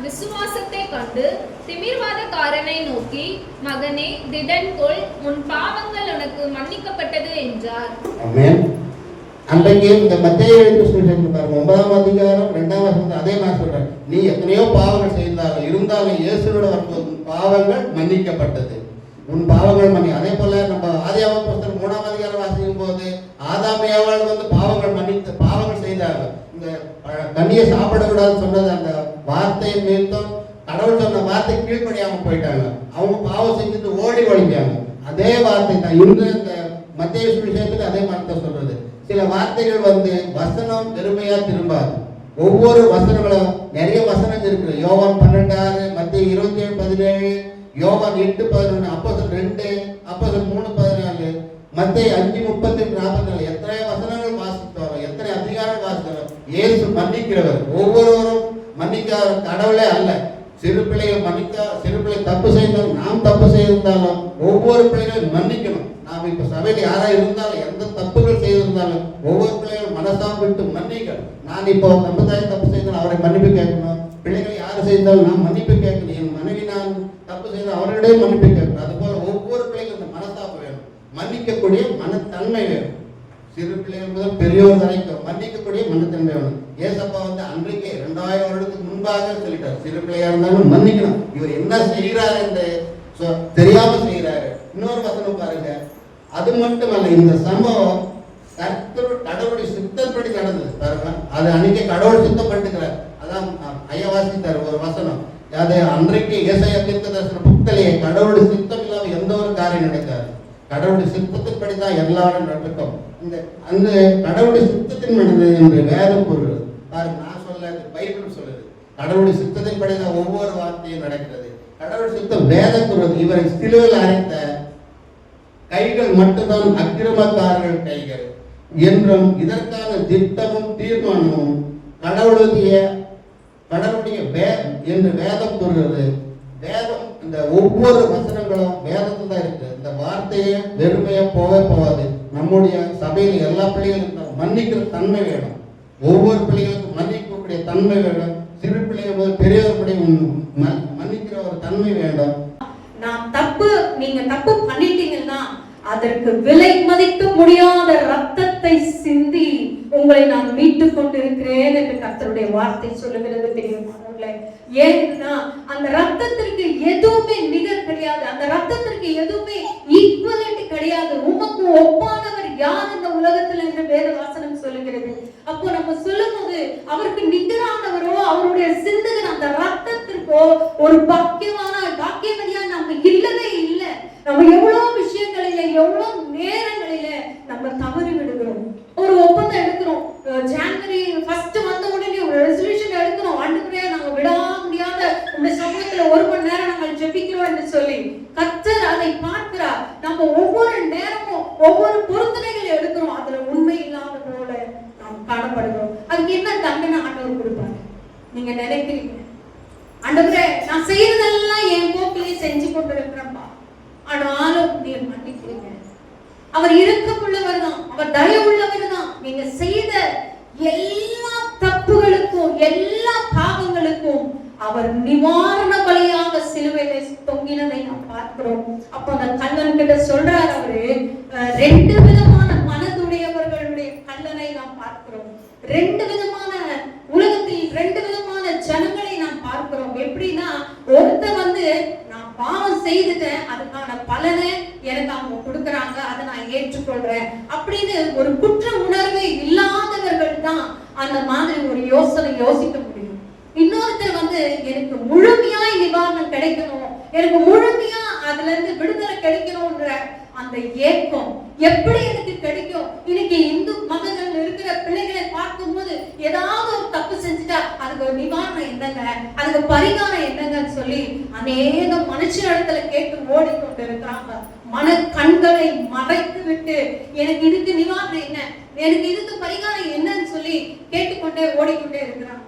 விசுவாசத்தை கண்டு திமிர்வாதக்காரனை நோக்கி, மகனே திடன் கொள், உன் பாவங்கள் உனக்கு மன்னிக்கப்பட்டது என்றார். அன்றைக்கு இந்த மத்திய எழுத்து சுவிசேஷம் பாருங்க, 9ஆம் அதிகாரம் 2ஆம் வசனம் அதே மாதிரி சொல்றாரு. நீ எத்தனையோ பாவங்கள் செய்தாலும் இருந்தாலும் இயேசுவோட வரும்போது பாவங்கள் மன்னிக்கப்பட்டது, உன் பாவங்கள் மன்னி. அதே போல நம்ம ஆதியாகம புத்தகம் 3ஆம் அதிகாரம் வாசிக்கும் போது ஆதாமியாவால் பாவங்கள் செய்தாங்க. இந்த கண்ணியை சாப்பிடக்கூடாதுன்னு சொன்னது அந்த வார்த்தையின் நிமித்தம் கடவுள் சொன்ன வார்த்தை கீழ்ப்படியாம போயிட்டாங்க. அவங்க பாவம் செஞ்சுட்டு ஓடி ஒழிஞ்சாங்க. அதே வார்த்தை தான் இன்னும் இந்த மத்திய சுவிசேஷத்துக்கு அதே மாதிரி தான் சொல்றது. சில வார்த்தைகள் வசனம் பெருமையா திரும்பாது. ஒவ்வொரு வசனங்களும் நிறைய வசனங்கள் இருக்கு. யோவான் 12:6, மத்திய 27:17, யோவான் 8:11, அப்போஸ்தலர் 2, அப்போஸ்தலர் 3:14, மத்திய 5:38-44, எத்தனை வசனங்கள் வாசித்தோம், எத்தனை அதிகாரம் வாசித்தோம். இயேசு மன்னிக்கிறவர், ஒவ்வொருவரும் மன்னிக்காத கடவுளே அல்ல. சிறு பிள்ளை தப்பு செய்தாலும், நாம் தப்பு செய்திருந்தாலும் ஒவ்வொரு பிள்ளைகளும் மன்னிக்கணும். நாம் இப்ப சபையில் யாரா இருந்தாலும் எந்த தப்புகள் செய்திருந்தாலும் ஒவ்வொரு பிள்ளைகளும் மனசாம் விட்டு மன்னிக்கணும். நான் இப்போ நம்ம தாய் தப்பு செய்தாலும் அவரை மன்னிப்பு கேட்கணும். பிள்ளைகள் யாரு செய்தாலும் நான் மன்னிப்பு கேட்கணும். என் மனைவி நான் தப்பு செய்தால் அவர்களிடையே மன்னிப்பு கேட்கணும். அதுபோல ஒவ்வொரு பிள்ளைகளும் இந்த மனசாப்பு வேணும், மன்னிக்கக்கூடிய மனத்தன்மை வேணும். சிறு பிள்ளைகள் முதல் பெரியோர் வரைக்கும் மன்னிக்கக்கூடிய மனத்தன்மை வேணும். ஏசப்பா அன்றைக்கே 2000 வருடத்துக்கு முன்பாக சொல்லிட்டார், சிறு பிள்ளையா இருந்தாலும் மன்னிக்கணும். இவர் என்ன செய்யறாரு என்று தெரியாம செய்யறாரு. இன்னொரு வசனம் பாருங்க, அது மட்டுமல்ல, இந்த சம்பவம் கடவுளுடைய சித்தப்படி நடந்தது பாருங்க. அது அன்னைக்கு கடவுள் சித்தப்பட்டுக்கிறார். அதான் ஐயா வாசித்தார் ஒரு வசனம். அது அன்றைக்கு ஏசாயா தீர்க்கதரிசன புத்தகத்திலே கடவுளுடைய சித்தம் இல்லாம எந்த ஒரு காரியம் நடக்காது. கடவுளுடைய சித்தத்தின்படி தான் எல்லாரும் நடக்கும். அந்த கடவுளுடைய சித்தத்தின் நடந்தது என்று வேதம் கூறுகிறது பாருங்க. நான் சொல்ல, பைபிள் சொல்லுது, கடவுளுடைய சித்தத்தின்படி தான் ஒவ்வொரு வார்த்தையும் நடக்கிறது. கடவுள் சித்தம் வேதம் கூறுவது. இவரை சிலுவையில் அரைத்த கைகள் மட்டும்தான் அக்கிரமக்காரர்கள் கைகள் என்றும் இதற்கான திட்டமும் தீர்மானமும் கடவுளுடைய என்று வேதம் கூறுகிறது. வேதம் இந்த ஒவ்வொரு வசனங்களும் வேதத்துல தான் இருக்கு. இந்த வார்த்தையே வெறுமையா போகாது. நம்முடைய சபையில் எல்லா பிள்ளைகளுக்கும் மன்னிக்கிற தன்மை வேணும். ஒவ்வொரு பிள்ளைகளுக்கும் மன்னிக்கக்கூடிய தன்மை வேணும். சிறு பிள்ளைகள் பெரியவர் மன்னிக்கிற ஒரு தன்மை வேண்டாம். நீங்க தப்பு பண்ணிட்டீங்கன்னா அதற்கு விலை மதிக்க முடியாத ரத்தத்தை சிந்தி உங்களை நான் மீட்டுக் கொண்டிருக்கிறேன் என்று கர்த்தருடைய வார்த்தை சொல்லுகிறது. தெரியுமானவர்களே, ஏன்னா அந்த ரத்தத்திற்கு எதுவுமே நிகர் கிடையாது. அந்த ரத்தத்திற்கு எதுவுமே ஈக்குவலண்ட் கிடையாது. உமக்கு ஒப்பானவர் யார் இந்த உலகத்தில் என்று வேத வாசனம் சொல்லுகிறது. அப்போ நம்ம சொல்லும் போது அவருக்கு நிகரானவரோ அவருடைய சிந்துகிற அந்த ரத்தத்திற்கோ ஒரு பாக்கியவதியா நம்ம இல்லவே இல்லை. நம்ம எவ்வளவு விஷயங்களில எவ்வளவு நேரங்களில நம்ம தவறி விடுகிறோம். ஒரு ஒப்பந்தம் எடுக்கிறோம், ஜனவரி 1 வந்த உடனே ஒரு ரெசல்யூஷன் எடுக்கிறோம், ஆண்டவரே நாங்க விட முடியாத உங்க சமூகத்துல 1 மணி நேரம் நாங்கள் ஜெபிக்கிறோம் என்று சொல்லி கர்த்தர் அதை பார்க்கிறார். நம்ம ஒவ்வொரு நேரமும் ஒவ்வொரு பொருத்தனைகளை எடுக்கிறோம், அதுல உண்மை இல்லாத போல நாம் காணப்படுகிறோம். அதுக்கு என்ன தண்டனை ஆண்டவர் கொடுப்பாரு நீங்க நினைக்கிறீங்க? ஆண்டவரே நான் செய்யறதெல்லாம் என் போக்கிலே செஞ்சு கொண்டு இருக்கிறேன்பா, ஆனாலும் நீர் மன்னிக்கிறீங்க. அவர் இரக்கமுள்ளவர் தான், அவர் தயவுள்ளவர் தான். நீங்க செய்த எல்லா தப்புகளுக்கும் எல்லா பாவங்களுக்கும் அவர் நிவாரண பலியாக சிலுவையிலே தொங்கினதை நாம் பார்க்கிறோம். அப்ப அந்த கல்லன் கிட்ட சொல்றார் அவரு, 2 விதமான மனதுடையவர்களுடைய கல்லனை நாம் பார்க்கிறோம். 2 விதமான உலகத்தில் 2 விதமான ஜனங்களை நாம் பார்க்கிறோம். எப்படின்னா, ஒருத்தர் நான் பாவம் செய்துட்டேன், அதுக்கான பலனை எனக்கு அவங்க கொடுக்கறாங்க, அதை நான் ஏற்றுக்கொள்றேன் அப்படின்னு ஒரு குற்ற உணர்வே இல்லாதவர்கள் தான் அந்த மாதிரி ஒரு யோசிக்க முடியும். இன்னொருத்தர் எனக்கு முழுமையாய் நிவாரணம் கிடைக்கணும், எனக்கு முழுமையா அதுல இருந்து விடுதலை கிடைக்கணும்ன்ற அந்த ஏக்கம் எப்படி எனக்கு கிடைக்கும்? இன்னைக்கு இந்து மதங்கள் இருக்கிற பிள்ளைகளை பார்க்கும் போது ஏதாவது ஒரு தப்பு செஞ்சுட்டா அதுக்கு ஒரு நிவாரணம் என்னங்க, அதுக்கு பரிகாரம் என்னங்கன்னு சொல்லி அநேக மனுஷனிடத்துல கேட்டு ஓடிக்கொண்டு இருக்கிறாங்க. மன கண்களை மறைத்து விட்டு எனக்கு இதுக்கு நிவாரணம் என்ன, எனக்கு இதுக்கு பரிகாரம் என்னன்னு சொல்லி கேட்டுக்கொண்டே ஓடிக்கொண்டே இருக்கிறாங்க.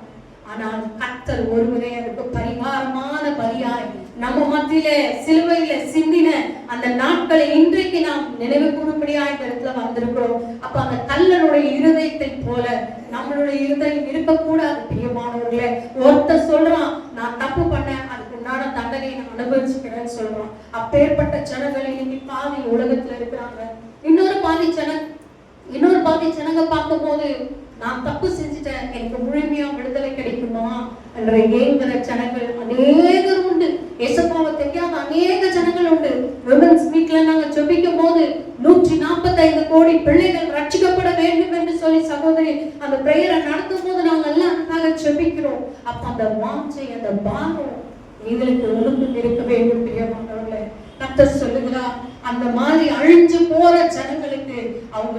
ஆனால் கர்த்தர் ஒருவரே அதுக்கு பரிகாரமான பலியாய் நம்ம மத்தியிலே சிலுவையில சிந்தின அந்த நாட்களை இன்றைக்கு நாம் நினைவு கூறும்படியா இந்த இடத்துல வந்திருக்கிறோம். அப்ப அந்த கல்லனுடைய இருதயத்தை போல நம்மளுடைய இருதயம் இருக்கக்கூடாது. பிரியமானவர்களே, ஒருத்தர் சொல்றான் நான் தப்பு அப்பேற்பட்ட ஜனங்கள் இன்னைக்கு பாதி உலகத்துல இருக்கிறாங்க. இன்னொரு பாதி ஜனங்க பார்க்கும்போது நான் தப்பு செஞ்சுட்டேன், எனக்கு முழுமையா விடுதலை கிடைக்குமா என்ற ஏங்குற ஜனங்கள் அநேகர் உண்டு. ஏசப்பாவை தெரியாத அநேக ஜனங்கள் உண்டு. விமென்ஸ் மீட்ல நாங்க ஜெபிக்கும் போது 145 கோடி பிள்ளைகள் ரட்சிக்கப்பட வேண்டும் என்று சொல்லி சகோதரி அந்த பிரேயரை நடத்தும் போது நாங்க எல்லாம் அதுக்காக ஜெபிக்கிறோம். அப்ப அந்த வாஞ்சை, அந்த பாரம் எங்களுக்கு ஒழுங்கு இருக்க வேண்டும். பிரியமானவர்களே, கர்த்தர் சொல்லுகிறார், அந்த மாதிரி அழிஞ்சு போற ஜனங்களுக்கு அவங்க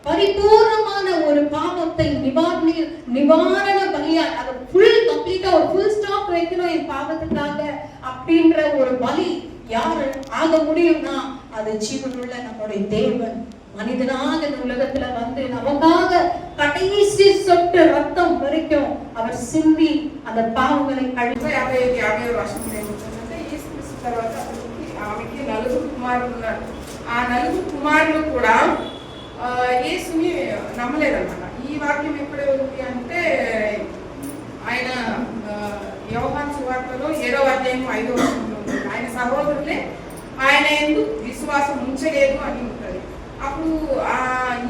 பரிபூர்ணமான ஒரு பாவத்தை நிவாரண பலியா, அது கம்ப்ளீட்டா ஒரு ஃபுல் ஸ்டாப் வைக்கணும் என் பாவத்துக்காக அப்படின்ற ஒரு பலி யாரு ஆக முடியும்னா அது ஜீவனுள்ள நம்முடைய தேவன் மனிதனாக இந்த உலகத்துல வந்து நமக்காக கடைசி சொட்டு ரத்தம் வரைக்கும் அவர் சிந்தி அந்த பாவங்களை கழுவி 50 వర్షం ఏమవుతుందంటే యేసుక్రీస్తు తర్వాత ఆమెకి 4 కుమారులు ఉన్నారు. ఆ 4 కుమారులు కూడా యేసుని నమ్మలేదన్నమాట. ఈ వాక్యం ఎప్పుడు ఉంది అంటే ఆయన యోహాను సువార్తలో 7వ అధ్యాయం 5వ వచనంలో ఉంటుంది. ఆయన సహోదరులే ఆయన యందు విశ్వాసం ఉంచలేదు అని ఉంటుంది. అప్పుడు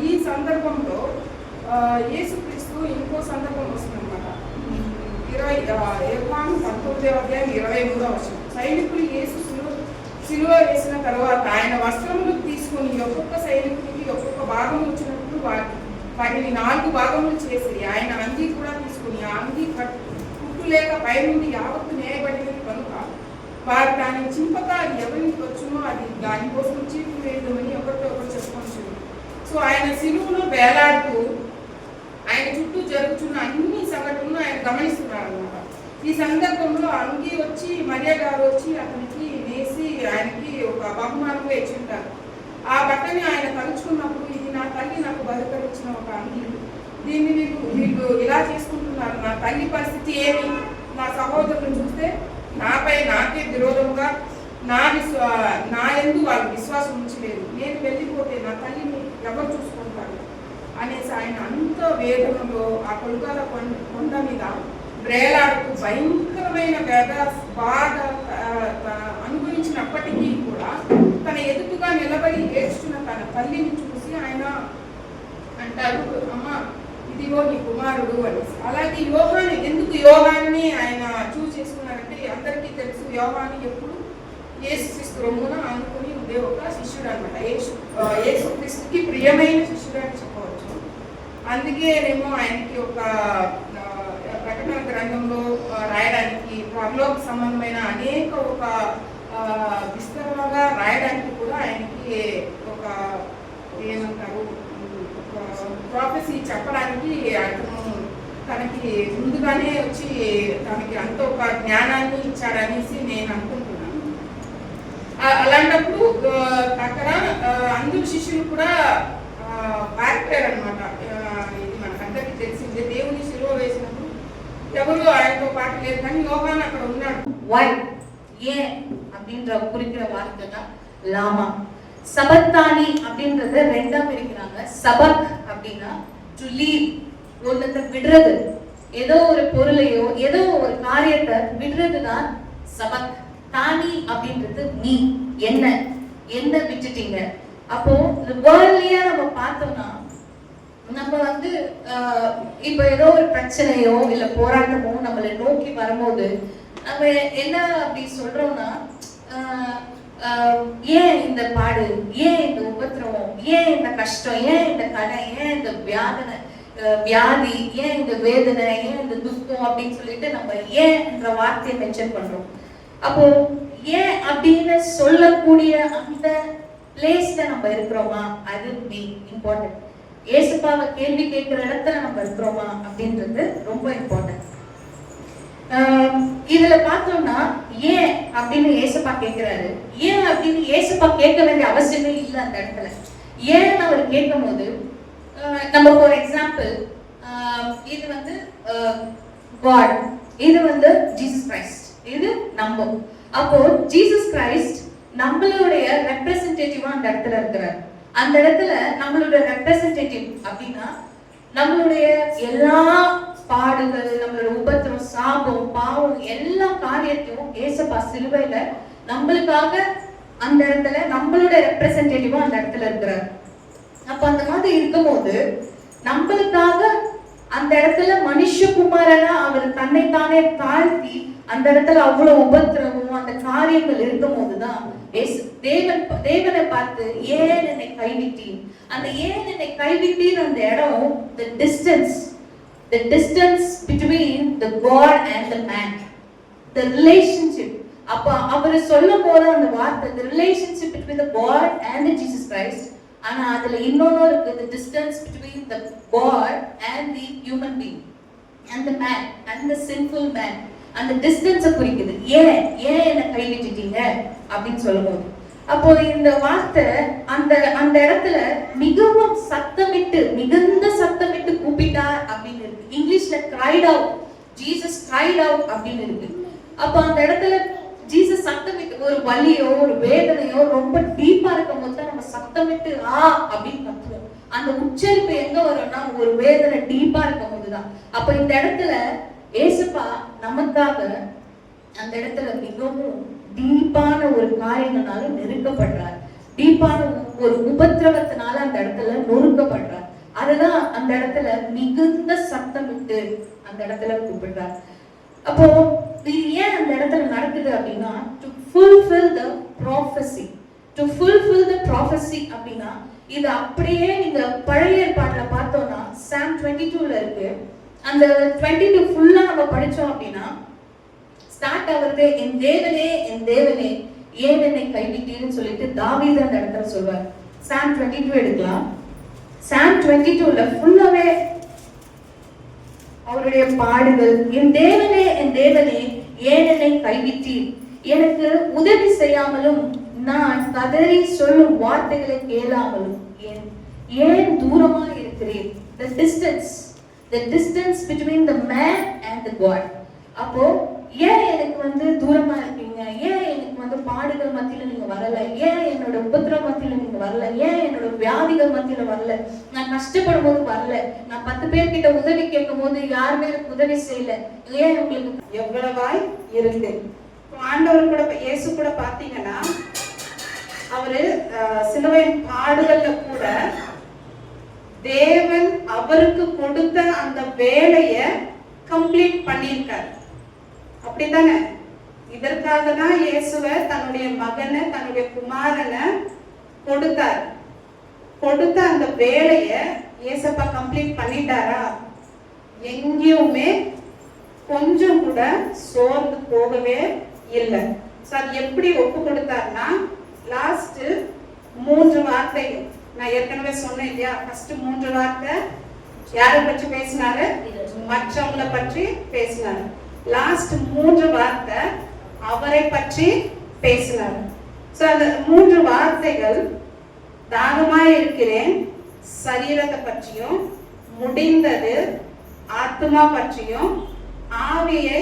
ఈ సందర్భంలో యేసుక్రీస్తు ఇంకో సందర్భం వస్తుందన్నమాట. 19వ అధ్యాయం 23వ వచనం. సైనికులు యేసు సిలువ వేసిన తర్వాత ఆయన వస్త్రములు తీసుకుని ఒక్కొక్క సైనికునికి ఒక్కొక్క భాగం వచ్చినప్పుడు వాటిని 4 భాగములు చేసి ఆయన అంగీ కూడా తీసుకుని ఆ అంగీ కుట్టు లేక పైనుండి యావత్తు నేయబడినది కనుక వారు దాన్ని చింపక అది ఎవరికి వచ్చునో అది దానికోసం చీపు వేయడమని ఒకరితో ఒకరు చెప్పుకొచ్చు. సో ఆయన సిలువలో వేలాడుతూ ఆయన చుట్టూ జరుగుతున్న అన్ని సంఘటనలు ఆయన గమనిస్తున్నారు అన్నమాట. ఈ సందర్భంలో అంగీ వచ్చి మరియ గారు వచ్చి అతనికి వేసి ఆయనకి ఒక బహుమానంగా ఇచ్చింటారు. ఆ బట్టని ఆయన తలుచుకున్నప్పుడు ఇది నా తల్లి నాకు బహుకరించిన ఒక అంగీ, దీన్ని వీళ్ళు ఇలా చేసుకుంటున్నారు, నా తల్లి పరిస్థితి ఏమి, నా సహోదరులను చూస్తే నాకే విరోధంగా నా యందు వాళ్ళు విశ్వాసం ఉంచలేదు, నేను వెళ్ళిపోతే నా తల్లిని ఎవరు చూసుకుంటారు అనేసి ఆయన అంత వేదనలో ఆ కొలుగాల కొండ మీద వేలాడుతూ భయంకరమైన బాధ అనుభవించినప్పటికీ కూడా తన ఎదుగుగా నిలబడి ఏడ్చుకున్న తన తల్లిని చూసి ఆయన అంటారు, అమ్మ ఇదిగో నీ కుమారుడు అనేసి. అలాగే యోహాను, ఎందుకు యోహాన్ని ఆయన చూస్ చేసుకున్నారంటే అందరికీ తెలుసు, యోహాను ఎప్పుడు యేసుక్రీస్తు రొమ్మున అనుకుని ఉండే ఒక శిష్యుడు అనమాట. యేసుక్రీస్తుకి ప్రియమైన శిష్యుడు అని చెప్పవచ్చు. అందుకేనేమో ఆయనకి ఒక ప్రకటన గ్రంథంలో రాయడానికి పరలోక సంబంధమైన అనేక ఒక విస్తరణగా రాయడానికి కూడా ఆయనకి ఒక ఏమంటారు ప్రాఫెసీ చెప్పడానికి అతను తనకి ముందుగానే వచ్చి తనకి అంత ఒక జ్ఞానాన్ని ఇచ్చాడనేసి నేను అనుకుంటున్నాను. అలాంటప్పుడు అక్కడ అందరు శిష్యులు కూడా పారిపోయారనమాట. ఇది మనకందరికీ తెలిసిందే. దేవుని సిలువ వేసినప్పుడు ఎవరు ఆయనతో పాటు లేదు, కానీ యోహాను అక్కడ ఉన్నాడు. వై ஏன் அப்படின்ற குறிக்கிற வார்த்தை தான் லாமா. சபத்தானி அப்படின்றத ரெண்டா பிரிக்கிறாங்க. சபக் அப்படின்னா டு லீவ், ஒன்னத்தை விடுறது, ஏதோ ஒரு பொருளையோ ஏதோ ஒரு காரியத்தை விடுறதுதான் சபக். தானி அப்படின்றது நீ என்ன விட்டுட்டீங்க. அப்போ இந்த வேர்ல்ட்லயே நம்ம பார்த்தோம்னா நம்ம வந்து இப்ப ஏதோ ஒரு பிரச்சனையோ இல்ல போராட்டமோ நம்மளை நோக்கி வரும்போது நம்ம என்ன அப்படி சொல்றோம்னா, ஏன் இந்த பாடு, ஏன் இந்த உபத்திரவம், ஏன் இந்த கஷ்டம், ஏன் இந்த கடன், ஏன் இந்த வியாதி, ஏன் இந்த வேதனை, ஏன் இந்த துக்கம் அப்படின்னு சொல்லிட்டு நம்ம ஏன்ற வார்த்தையை மென்ஷன் பண்றோம். அப்போ ஏன் அப்படின்னு சொல்லக்கூடிய அந்த பிளேஸ்ல நம்ம இருக்கிறோமா, அது இம்பார்ட்டன்ட். ஏசப்பாவை கேள்வி கேட்கிற இடத்துல நம்ம இருக்கிறோமா அப்படின்றது ரொம்ப இம்பார்ட்டன்ட். இதுல பார்த்தோம்னா ஏன் அப்படின்னு ஏசப்பா கேட்கிறாரு. ஏன் அப்படின்னு ஏசப்பா கேட்க வேண்டிய அவசியமே இல்லை அந்த இடத்துல. ஏன் அவர் கேட்கும் போது நம்ம ஃபார் எக்ஸாம்பிள் இது வந்து காட், இது வந்து ஜீசஸ் கிரைஸ்ட், இது நம்ம. அப்போ ஜீசஸ் கிரைஸ்ட் நம்மளுடைய ரெப்ரசன்டேட்டிவா அந்த இடத்துல இருக்கிறார். அந்த இடத்துல நம்மளுடைய ரெப்ரசன்டேட்டிவ் அப்படின்னா நம்மளுடைய எல்லா பாடுகள், நம்மளோட உபத்திரம், சாபம், பாவம் எல்லா காரியத்தையும் ஏசப்பா சிலுவையில நம்மளுக்காக அந்த இடத்துல நம்மளோட ரெப்ரசன்டேட்டிவா அந்த இடத்துல இருக்கிறார். அப்ப அந்த மாதிரி இருக்கும்போது நம்மளுக்காக அந்த இடத்துல மனுஷகுமாரனா அவர் தன்னைத்தானே தாழ்த்தி அந்த இடத்துல அவ்வளவு உபத்திரமும் அந்த காரியங்கள் இருக்கும் போதுதான் தேவனை பார்த்து ஏன் என்னை கைவிட்டீர், அந்த ஏன் என்னை கைவிட்டீர் அந்த இடம் the distance between the God and the man, the relationship. அப்ப அவர் சொல்லும் போது அந்த வார்த்தை the relationship between the God and the Jesus Christ. ஆனா அதுல இன்னொன்னு இருக்கு, the distance between the God and the human being and the man and the sinful man. அந்த டிஸ்டன்ஸ குறிக்குது. ஏன் என்ன கைவிட்டுட்டீங்க அப்படின்னு சொல்லும்போது அப்போ இந்த வார்த்தை அந்த இடத்துல மிகவும் சத்தமிட்டு மிகுந்த சத்தமிட்டு கூப்பிட்டார் அப்படின்னு இருக்கு. இங்கிலீஷ்ல cried out, Jesus cried out அப்படின்னு இருக்கு. அப்போ அந்த இடத்துல ஜீசஸ் சத்தமிட்டு ஒரு வலியோ ஒரு வேதனையோ ரொம்ப டீப்பா இருக்கும் போது நம்ம சத்தமிட்டு அப்படின்னு கத்துவோம். அந்த உச்சரிப்பு எங்க வரும்னா ஒரு வேதனை டீப்பா இருக்கும் போதுதான். அப்ப இந்த இடத்துல ஏசப்பா நமக்காக அந்த இடத்துல மிகவும் டீப்பான ஒரு காரியங்களால நெருக்கப்படுறார், டீப்பான ஒரு உபத்திரவத்தினால அந்த இடத்துல நொறுக்கப்படுறார். அதுதான் அந்த இடத்துல மிகுந்த சத்தமிட்டு அந்த இடத்துல கூப்பிடுறார். அப்போ இது ஏன் அந்த இடத்துல நடக்குது அப்படின்னா to fulfill the prophecy அப்படின்னா இது அப்படியே நீங்க பழைய ஏற்பாட்டுல பார்த்தோம்னா Psalm 22ல இருக்கு. அந்த 22 ஃபுல்லா நம்ம படிச்சோம் அப்படின்னா ஸ்டார்ட் ஆகுறது என் தேவனே ஏன் என்னை கைவிட்டீர்னு சொல்லிட்டு தாவீது அந்த இடத்துல சொல்வார். Psalm 22 எடுக்கலாம். Psalm 22ல ஃபுல்லாவே அவருடைய பாடுகள், என் தேவனே ஏன் என்னை கைவிட்டீர், எனக்கு உதவி செய்யாமலும் நான் கதறி சொல்லும் வார்த்தைகளை கேளாமலும் ஏன் தூரமா இருக்கிறேன். the distance between the man and the God. அப்போ ஏன் எனக்கு தூரமா இருக்கீங்க, ஏன் எனக்கு பாடுகள் மத்தியில நீங்க வரல, ஏன் என்னோட உபத்திரவ மத்தியில நீங்க வரல, ஏன் என்னோட வியாதிகள் மத்தியில வரல, நான் கஷ்டப்படும் போது வரல, நான் 10 பேர்கிட்ட உதவி கேட்கும் போது யாருமே எனக்கு உதவி செய்யல, ஏன் உங்களுக்கு எவ்வளவாய் இருக்கு. ஆண்டவர் கூட இயேசு கூட பாத்தீங்கன்னா அவரு சிலுவை பாடுகள்ல கூட தேவன் அவருக்கு கொடுத்த அந்த வேலைய கம்ப்ளீட் பண்ணியிருக்கார். அப்படித்தானே? இதற்காக தான் இயேசுவை தன்னுடைய மகனை தன்னுடைய குமாரனை கொடுத்தார். கொடுத்த அந்த வேலைய இயேசப்பா கம்ப்ளீட் பண்ணிட்டாரா? எங்கேயுமே கொஞ்சம் கூட சோர்ந்து போகவே இல்லை. சார் எப்படி ஒப்பு கொடுத்தாருன்னா லாஸ்ட் 3 வார்த்தை நான் ஏற்கனவே சொன்னேன் இல்லையா? ஃபர்ஸ்ட் 3 வார்த்தை யாரை பற்றி பேசினாரு? மற்றவங்களை பற்றி பேசினாரு. லாஸ்ட் 3 வார்த்தை அவரை பற்றி பேசினார். சோ அந்த 3 வார்த்தைகள் தாகமாய் இருக்கிறேன் சரீரத்தை பற்றியும், முடிந்தது ஆத்மா பற்றியும், ஆவியை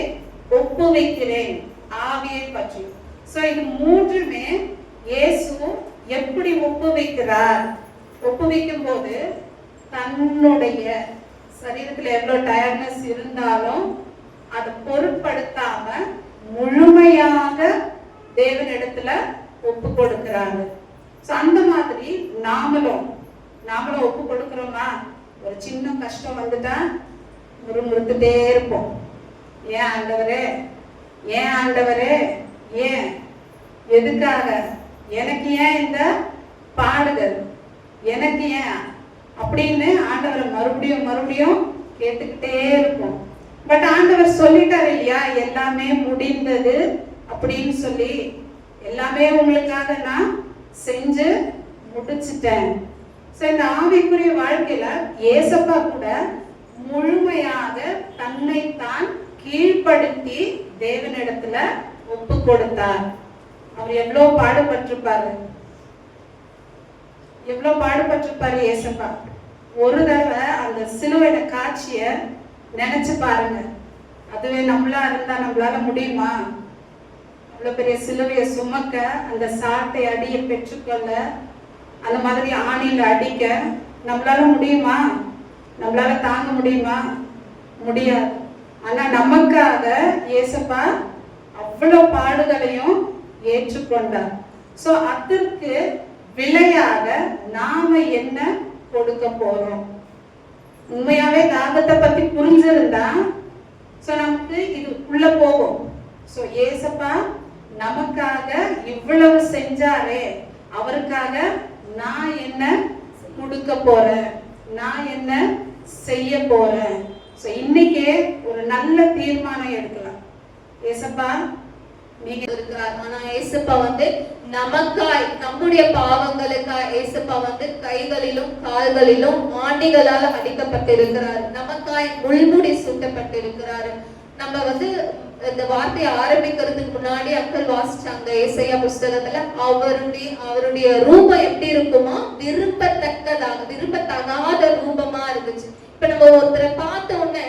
ஒப்புவிக்கிறேன் ஆவியை பற்றியும். சோ இது 3மே இயேசு எப்படி ஒப்புவிக்கிறார்? ஒப்புவிக்கும் போது தன்னுடைய சரீரத்துல எவ்வளவு டயர்ட்னஸ் இருந்தாலும் அதை பொருட்படுத்தாம முழுமையாக தேவனிடத்துல ஒப்பு கொடுக்கிறாங்க. அந்த மாதிரி நாமளும் ஒப்பு கொடுக்கிறோமா? ஒரு சின்ன கஷ்டம் வந்துட்டா முறுமுறுத்துட்டே இருப்போம். ஏன் ஆண்டவரே, ஏன் ஆண்டவரே, ஏன், எதுக்காக, எனக்கு ஏன் இந்த பாடுகள், எனக்கு ஏன் அப்படின்னு ஆண்டவரை மறுபடியும் கேட்டுக்கிட்டே இருப்போம். பட் ஆண்டவர் சொல்லிட்டாரு இல்லையா, எல்லாமே முடிந்தது அப்படின்னு சொல்லி, எல்லாமே உங்களுக்காக நான் செஞ்சு முடிச்சிட்டேன். இந்த ஆவிக்குரிய வாழ்க்கையில ஏசப்பா கூட முழுமையாக தன்னைத்தான் கீழ்ப்படுத்தி தேவனிடத்துல ஒப்பு கொடுத்தார். அவர் எவ்வளவு பாடுபட்டிருப்பாரு ஏசப்பா. ஒரு தடவை அந்த சிலுவையோட காட்சிய நினைச்சு பாருங்க. அதுவே நம்மளா இருந்தா நம்மளால முடியுமா? அவ்வளவு பெரிய சிலுவையை சுமக்க, அந்த சாட்டை அடிய பெற்றுக்கொள்ள, அந்த மாதிரி ஆணியில அடிக்க நம்மளால முடியுமா? நம்மளால தாங்க முடியுமா? முடியாது. ஆனா நமக்காக ஏசப்பா அவ்வளவு பாடுகளையும் ஏற்றுக்கொண்டார். சோ அதற்கு விலையாக நாம என்ன கொடுக்க போறோம்? உண்மையாவே தாகத்தை பத்தி புரிஞ்சிருந்தா சோ நமக்கு இது உள்ள போகும். சோ ஏசப்பா நமக்காக இவ்வளவு செஞ்சாரே, அவருக்காக நான் என்ன கொடுக்க போறேன், நான் என்ன செய்ய போறேன். சோ இன்னைக்கே ஒரு நல்ல தீர்மானம் எடுக்கலாம். ஏசப்பா நீங்க இருக்கிறார். ஆனா ஏசப்பா நமக்காய், நம்முடைய பாவங்களுக்காய் ஏசப்பா கைகளிலும் கால்களிலும் ஆணிகளால் அடிக்கப்பட்டிருக்கிறார். நமக்காய் முள்முடி சூட்டப்பட்டிருக்கிறார். நம்ம இந்த வார்த்தையை ஆரம்பிக்கிறதுக்கு முன்னாடி அக்கள் வாசிச்சாங்க ஏசாயா புஸ்தகத்துல, அவருடைய ரூபம் எப்படி இருக்குமா, விரும்பத்தகாத ரூபமா இருந்துச்சு. இப்ப நம்ம ஒருத்தரை பார்த்த உடனே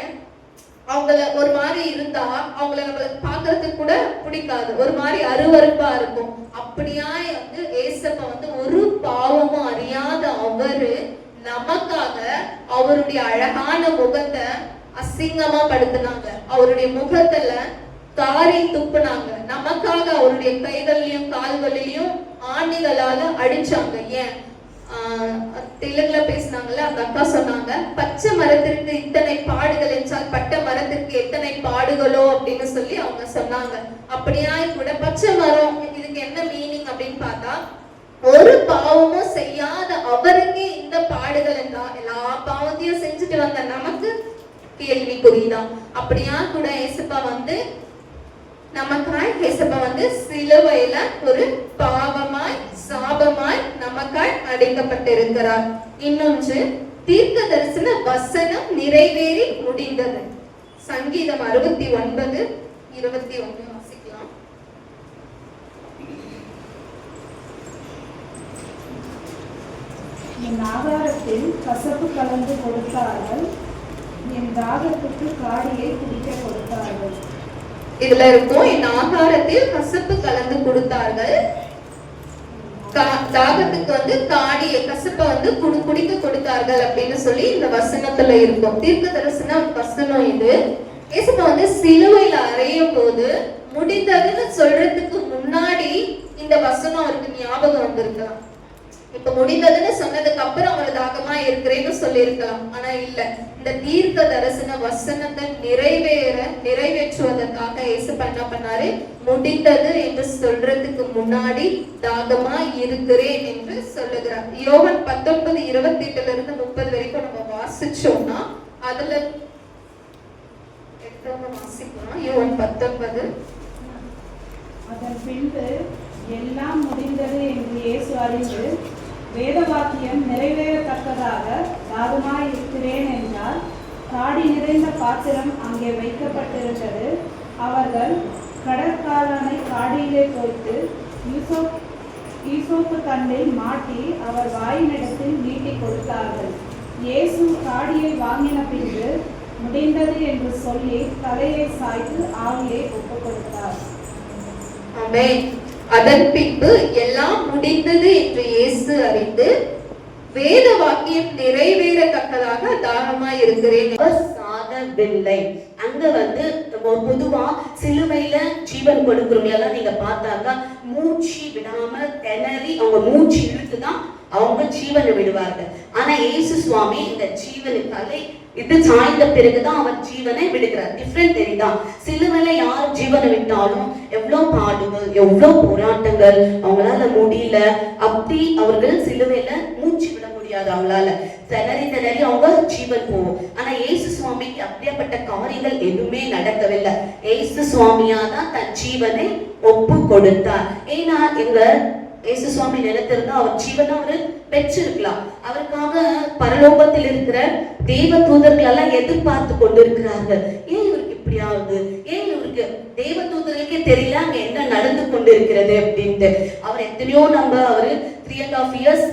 அவங்கள ஒரு மாதிரி இருந்தா அவங்கள நம்மளுக்கு பாக்குறதுக்கு கூட பிடிக்காது, ஒரு மாதிரி அருவருப்பா இருக்கும். அப்படியா ஏசப்பா ஒரு பாவமும் அறியாத அவரு நமக்காக அவருடைய அழகான முகத்தை அசிங்கமா படுத்தினாங்க. அவருடைய முகத்துல தாரை துப்புனாங்க. நமக்காக அவருடைய கைகள்லயும் கால்களிலையும் ஆணிகளால அடிச்சாங்க. ஏன் தெலுங்குல பேசினாங்கல்ல, அந்த அக்கா சொன்னாங்க, பச்சை மரத்திற்கு இத்தனை பாடுகள் என்றால் பட்ட மரத்திற்கு எத்தனை பாடுகளோ அப்படின்னு சொல்லி அவங்க சொன்னாங்க. அப்படியா கூட பச்சை மரம் இதுக்கு என்ன மீனிங் அப்படின்னு பார்த்தா, ஒரு பாவமும் செய்யாத அவருக்கே இந்த பாடுகள் என்றா எல்லா பாவத்தையும் செஞ்சுட்டு வந்த நமக்கு கேள்விக்குறிதான். அப்படியா கூட ஏசப்பா நமக்காய் ஏசப்பா சிலுவையில ஒரு பாவமாய் சாபமாய் நமக்காய் அடைக்கப்பட்டிருக்கிறார். இன்னொன்று, தீர்க்க தரிசன வசனம் நிறைவேறி முடிந்தது. சங்கீதம் 69:21 வாசிக்கலாம். என் ஆகாரத்தில் கசப்பு கலந்து கொடுத்தார்கள், என் தாகத்துக்கு காடியை குடிக்க கொடுத்தார்கள். இதுல இருக்கும், என் ஆகாரத்தில் கசப்பு கலந்து கொடுத்தார்கள், தாகத்துக்கு காடிய கசப்ப குடிக்க கொடுத்தார்கள் அப்படின்னு சொல்லி இந்த வசனத்துல இருக்கும். தீர்க்க தரிசன வசனம் இது. ஏசப்பா சிலுவையில அறையும் போது முடிந்ததுன்னு சொல்றதுக்கு முன்னாடி இந்த வசனம் அவருக்கு ஞாபகம் வந்திருக்கலாம். இப்ப முடிந்ததுன்னு சொன்னதுக்கு அப்புறம் அவங்களை தாகமா இருக்கிறேன்னு சொல்லி இருக்கலாம். ஆனா இல்ல, இந்த தீர்க்க தரிசன வசனத்தை நிறைவேற்றுவதற்காக ஏசப்பா என்ன பண்ணாரு, முடிந்தது என்று சொல்றதுக்கு முன்னாடி தாகமா இருக்கிறேன் என்று சொல்லுகிறார். யோவான் 19:28-30 வரைக்கும் நம்ம வாசிச்சோம்னா அதுல வாசிக்கலாம். யோவான் 19. அதன் பின்பு எல்லாம் முடிந்தது என்று இயேசு அறிந்து வேத வாக்கியம் நிறைவேறத்தக்கதாக தாகமாய் இருக்கிறேன் என்றால், காடி நிறைந்த பாத்திரம் அங்கே வைக்கப்பட்டிருந்தது. அவர்கள் கடற்காலனை காடியிலே போய்த்து ஈசோப்பு தண்டில் மாட்டி அவர் வாயினிடத்தில் நீட்டி கொடுத்தார்கள். இயேசு காடியை வாங்கின பின்பு முடிந்தது என்று சொல்லி தலையை சாய்த்து ஆவியை ஒப்புக் கொடுத்தார். ஆமென். அதன் பின்பு எல்லாம் முடிந்தது என்று இயேசு அறிந்து வேத வாக்கியம் நிறைவேறத்தக்கதாக தாகமாய் இருக்கிறேன். சாகவில்லை. அங்க பொதுவா சிலுவையில ஜீவன் கொடுக்கிறவங்க எல்லாம் நீங்க பார்த்தாக்கா மூச்சு விடாம திணறி அவங்க மூச்சு இழுத்துதான் அவங்க ஜீவனை விடுவார்கள். ஆனா இயேசு சுவாமி இந்த ஜீவனுக்காக இது சாய்ந்த பிறகுதான் அவர் ஜீவனை விடுகிறார். டிஃபரெண்ட் தெரியுதா? சிலுவையில யார் ஜீவனை விட்டாலும் எவ்வளவு பாடுகள், எவ்வளவு போராட்டங்கள், அவங்களால முடியல, அப்படி அவர்கள் சிலுவையில மூச்சு விட முடியாது, அவங்களால திணறி அவங்க ஜீவன் போகும். ஆனா இயேசு சுவாமிக்கு அப்படியாப்பட்ட காரியங்கள் எதுவுமே நடக்கவில்லை. இயேசு சுவாமியாதான் தன் ஜீவனை ஒப்பு கொடுத்தார். ஏன்னா எங்க இயேசு சுவாமி நினைத்திருந்தா அவர் ஜீவனை அவரு பெற்றிருக்கலாம். அவருக்காக பரலோகத்தில் இருக்கிற தேவ தூதர்கள் எல்லாம் எதிர்பார்த்து கொண்டு இருக்கிறார்கள். ஏன் இவருக்கு இப்படி ஆகுது, ஏன் இவருக்கு தேவ தூதர்களுக்கே தெரியல அங்க என்ன நடந்து கொண்டு இருக்கிறது அப்படின்ட்டு. அவர் எத்தனையோ அவரு 3.5 years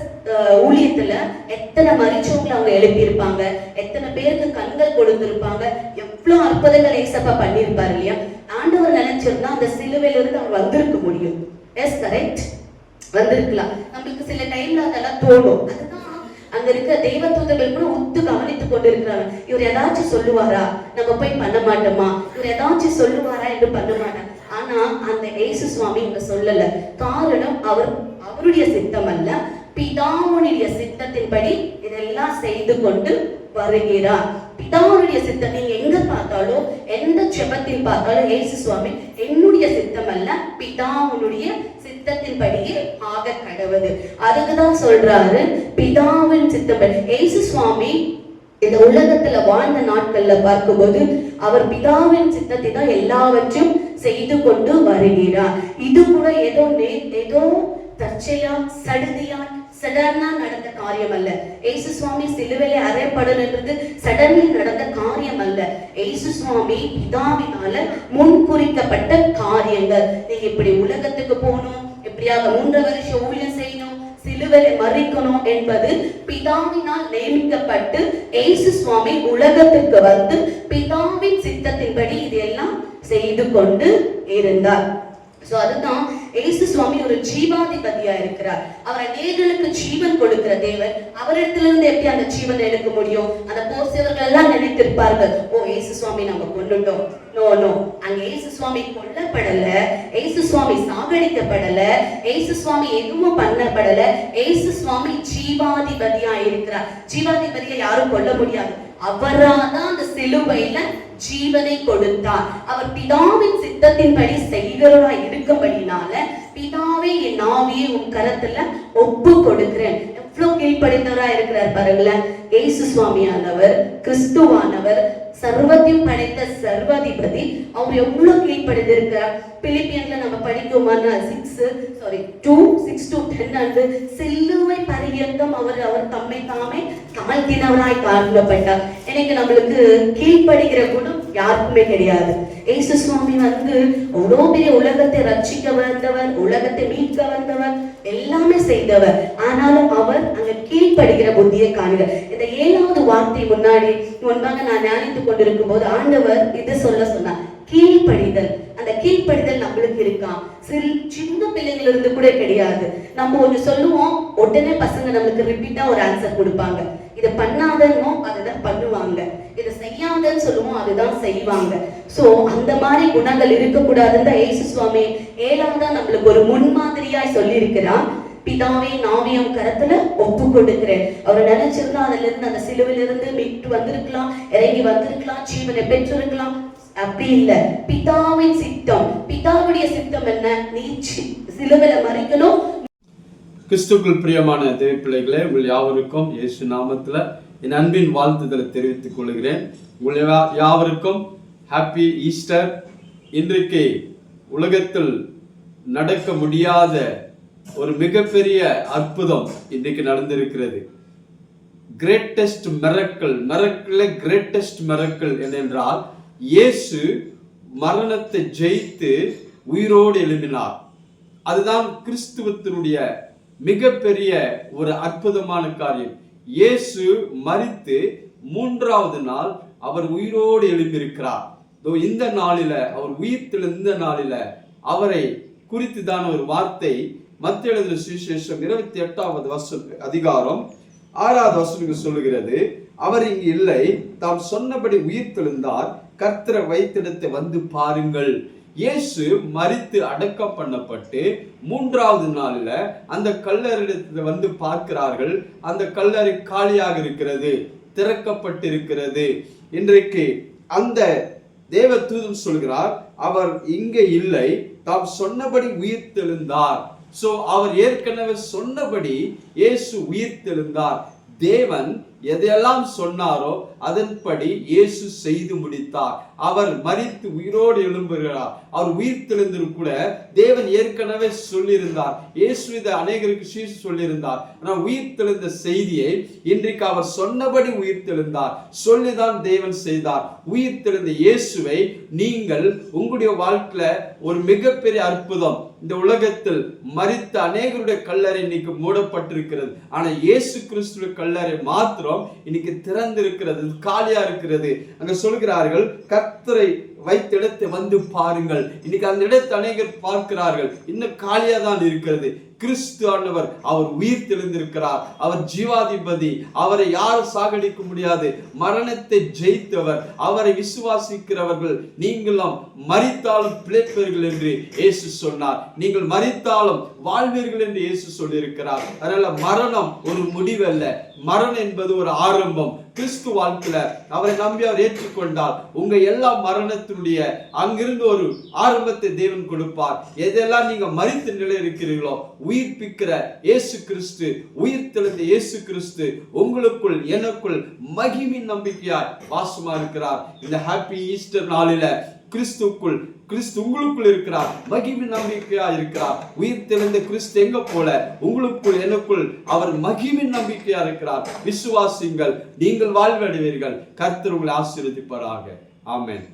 ஊழியத்துல எத்தனை மரிச்சவங்களை அவங்க எழுப்பியிருப்பாங்க, எத்தனை பேருக்கு கண்கள் கொடுத்திருப்பாங்க, எவ்வளவு அற்புதங்கள் ஏசப்பா பண்ணியிருப்பாரு இல்லையா? ஆண்டவர் நினைச்சிருந்தா அந்த சிலுவையில இருந்து அவர் வந்திருக்க முடியும். எஸ், கரெக்ட், வந்திருக்கலாம். நம்மளுக்கு சில டைம்ல அதெல்லாம் தோணும். அதுதான் அங்க இருக்க தெய்வ தூதர்கள் கூட உத்து கவனித்துக் கொண்டு இருக்கிறாங்க. இவர் ஏதாச்சும் சொல்லுவாரா, நம்ம போய் பண்ண மாட்டோமா, இவர் ஏதாச்சும் சொல்லுவாரா என்று பண்ண மாட்டேன். ஆனா ஆனா அந்த இயேசு சுவாமி இங்க சொல்லல. காரணம் அவருடைய சித்தம் அல்ல, பிதாவுடைய சித்தத்தின்படி இதெல்லாம் செய்து கொண்டு வருகிறார். பிதாவுடைய சித்தம் நீங்க எங்க பார்த்தாலும், எந்த ஜெபத்தில் பார்த்தாலும் இயேசு சுவாமி என்னுடைய சித்தம் அல்ல, பிதாவுடைய சித்தத்தின்படியே ஆக கடவுது. அதுக்குதான் சொல்றாரு பிதாவின் சித்தம். இயேசு சுவாமி இந்த உலகத்துல வாழ்ந்த நாட்கள்ல பார்க்கும்போது அவர் பிதாவின் சித்தத்தை தான் எல்லாவற்றையும் செய்து கொண்டு வருகிறார். இது கூட ஏதோ தற்செயலா சடுதியா சடனா நடந்த காரியம் அல்ல. இயேசு சுவாமி சிலுவையிலே அறையப்படுன்றது சடன்லி நடந்த காரியம் அல்ல. இயேசு சுவாமி பிதாவினால முன்குறிக்கப்பட்ட காரியங்கள். நீங்க இப்படி உலகத்துக்கு போகணும், எப்படியாக 3 வருஷம் ஊழியம் செய்யணும், சிலுவையிலே மறிக்கணும் என்பது பிதாவினால் நியமிக்கப்பட்டு இயேசு சுவாமி உலகத்துக்கு வந்து பிதாவின் சித்தத்தின்படி இதெல்லாம் செய்து கொண்டு இருந்தார். அதுதான் இயேசு சுவாமி ஒரு ஜீவாதிபதியா இருக்கிறார். அவர் அநேகருக்கு ஜீவன் கொடுக்கிற தேவன். அவரிடத்திலிருந்து எப்படி அந்த ஜீவனை எடுக்க முடியும்? அந்த போர்சேவர்கள் எல்லாம் நினைத்திருப்பார்கள், ஓ இயேசு சுவாமி நம்ம கொண்டுட்டோம். நோ, அங்க இயேசு சுவாமி கொல்லப்படல, இயேசு சுவாமி சாகடிக்கப்படல, இயேசு சுவாமி எதுவும் பண்ணப்படல. இயேசு சுவாமி ஜீவாதிபதியா இருக்கிறார். ஜீவாதிபதியை யாரும் கொல்ல முடியாது. அவராதான் அந்த சிலுவையில ஜீவனை கொடுத்தார். அவர் பிதாவின் சித்தத்தின்படி செய்கிறவரா இருக்கும்படினால, பிதாவே என் ஆவியை உன் கரத்துல ஒப்பு கொடுக்கிறேன். எவ்வளவு கீழ்ப்படைந்தவரா இருக்கிறார் பாருங்களேன். இயேசு சுவாமியானவர், கிறிஸ்துவானவர், சர்வத்தையும் படைத்த சர்வாதிபதி. அவர் எவ்வளவு கீழ்ப்படைந்திருக்கிறார். பிலிப்பியன்ல நம்ம படிக்குமானா 2:6-10 சிலுவை பரியந்தம் அவர் தம்மை தாமே தாழ்த்தினவராய் காணப்பட்டார். எனக்கு நம்மளுக்கு கீழ்ப்படுகிற குணம் யாருக்குமே கிடையாது. இயேசு சுவாமி அவ்வளோ பெரிய உலகத்தை ரட்சிக்க வந்தவர், உலகத்தை மீட்க வந்தவர், எல்லாமே செய்தவர். ஆனாலும் அவர் அங்க கீழ்ப்படுகிற புத்தியை காணுங்க. இந்த 7வது வார்த்தை முன்பாக நான் தியானித்துக் கொண்டிருக்கும் போது ஆண்டவர் இது சொன்னார், கீழ்ப்படிதல். அந்த கீழ்ப்படிதல் நம்மளுக்கு இருக்கா? சின்ன பிள்ளைங்கள இருந்து கூட கிடையாது. நம்ம ஒண்ணு சொல்லுவோம், உடனே பசங்க நம்மளுக்கு ரிப்பீட்டா ஒரு ஆன்சர் கொடுப்பாங்க. இதை பண்ணாதன்னோ அதுதான் பண்ணுவாங்க, இதை செய்யாதன்னு சொல்லுவோம் அதுதான் செய்வாங்க. சோ அந்த மாதிரி குணங்கள் இருக்கக்கூடாதுன்னு தான் இயேசு சுவாமி 7வதா நம்மளுக்கு ஒரு முன்மாதிரியாய் சொல்லி இருக்கிறார். பிதாவே நாவியம் கரத்துல ஒப்பு கொடுக்கிறேன். அவர் நினைச்சிருந்தா அதுல இருந்து அந்த சிலுவிலிருந்து மீட்டு வந்திருக்கலாம், இறங்கி வந்திருக்கலாம், ஜீவனை பெற்றிருக்கலாம். அப்படி இல்ல, பிதாவின் சித்தம். பிதாவுடைய சித்தம் என்ன? நீ சிலுவையில மறிக்கணும். கிறிஸ்துக்குள் பிரியமான தேவ பிள்ளைகளே, உங்கள் யாவருக்கும் இயேசு நாமத்துல என் அன்பின் வாழ்த்துதலை தெரிவித்துக் கொள்கிறேன். உங்கள் யாவருக்கும் ஹாப்பி ஈஸ்டர். இன்றைக்கு உலகத்தில் நடக்க முடியாத ஒரு மிகப்பெரிய அற்புதம் இன்றைக்கு நடந்திருக்கிறது. கிரேட்டஸ்ட் மிரக்கிள் கிரேட்டஸ்ட் மிரக்கிள் என்னென்றால், இயேசு மரணத்தை ஜெயித்து உயிரோடு எழும்பினார். அதுதான் கிறிஸ்துவத்தினுடைய மிகப்பெரிய ஒரு அற்புதமான காரியம். இயேசு மரித்து 3வது நாள் அவர் உயிரோடு எழும்பியிருக்கிறார். இந்த நாளில அவர் உயிர்த்தெழுந்த நாளில அவரை குறித்து தான் ஒரு வார்த்தை மத்திய எழுதின சுவிசேஷம் 28வது அதிகாரம் 6வது வசனம் சொல்லுகிறது, அவர் இங்கு இல்லை, தாம் சொன்னபடி உயிர்த்தெழுந்தார், கர்த்தரை வைத்திடத்தை வந்து பாருங்கள். இயேசு மரித்து அடக்கம் பண்ணப்பட்டு 3வது நாளில் அந்த கல்லறையிடத்துல வந்து பார்க்கிறார்கள். அந்த கல்லறை காலியாக இருக்கிறது, திறக்கப்பட்டிருக்கிறது. இன்றைக்கு அந்த தேவ தூதன் சொல்கிறார், அவர் இங்கே இல்லை, தாம் சொன்னபடி உயிர்த்தெழுந்தார். சோ அவர் ஏற்கனவே சொன்னபடி இயேசு உயிர்த்தெழுந்தார். தேவன் எதையெல்லாம் சொன்னாரோ அதன்படி இயேசு செய்து முடித்தார். அவர் மரித்து உயிரோடு எழும்புகிறார். அவர் உயிர்த்தெழுந்தும் கூட தேவன் ஏற்கனவே சொல்லியிருந்தார். இயேசு இதை அநேகருக்கு சொல்லியிருந்தார். ஆனால் உயிர்த்தெழுந்த செய்தியை இன்றைக்கு அவர் சொன்னபடி உயிர்த்தெழுந்தார், சொல்லிதான் தேவன் செய்தார். உயிர்த்தெழுந்த இயேசுவை நீங்கள் உங்களுடைய வாழ்க்கையில ஒரு மிகப்பெரிய அற்புதம். இந்த உலகத்தில் மரித்த அநேகருடைய கல்லறை இன்னைக்கு மூடப்பட்டிருக்கிறது. ஆனா இயேசு கிறிஸ்துவின் கல்லறை மாத்திரம் இன்னைக்கு திறந்திருக்கிறது இருக்கிறது, காலியா இருக்கிறது. அங்க சொல்கிறார்கள், கர்த்தரை வைத்த இடத்தை வந்து பாருங்கள். இன்னைக்கு அந்த இடத்தை அநேகர் பார்க்கிறார்கள், இன்னும் காலியா தான் இருக்கிறது. கிறிஸ்து ஆண்டவர் அவர் உயிர் தெளிந்திருக்கிறார். அவர் ஜீவாதிபதி. அவரை யாரும் சாகடிக்க முடியாது. மரணத்தை ஜெயித்தவர். அவரை விசுவாசிக்கிறவர்கள் நீங்களும் மரித்தாலும் பிழைப்பீர்கள் என்று இயேசு சொன்னார். நீங்கள் மரித்தாலும் வாழ்வீர்கள் என்று இயேசு சொல்லியிருக்கிறார். அதனால மரணம் ஒரு முடிவல்ல, மரணம் என்பது ஒரு ஆரம்பம். கிறிஸ்து வாழ்க்கையில அவரை நம்பி அவர் ஏற்றுக்கொண்டால் உங்க எல்லா மரணத்தினுடைய அங்கிருந்து ஒரு ஆரம்பத்தை தேவன் கொடுப்பார். எதெல்லாம் நீங்க மரித்த நிலை இருக்கிறீர்களோ, உயிர்ப்பிக்கிற இயேசு கிறிஸ்து, உயிர் தெளிந்த இயேசு கிறிஸ்து உங்களுக்குள் எனக்குள் மகிமின் நம்பிக்கையாய் வாசமா இருக்கிறார். இந்த ஹாப்பி ஈஸ்டர் நாளில கிறிஸ்து உங்களுக்குள் இருக்கிறார், மகிமை நம்பிக்கையா இருக்கிறார். உயிர் தெளிந்த கிறிஸ்து எங்க போல உங்களுக்குள் எனக்குள் அவர் மகிமை நம்பிக்கையா இருக்கிறார். விசுவாசிங்கள், நீங்கள் வாழ்வடைவீர்கள். கர்த்தர் உங்களை ஆசீர்வதிப்பாராக. ஆமென்.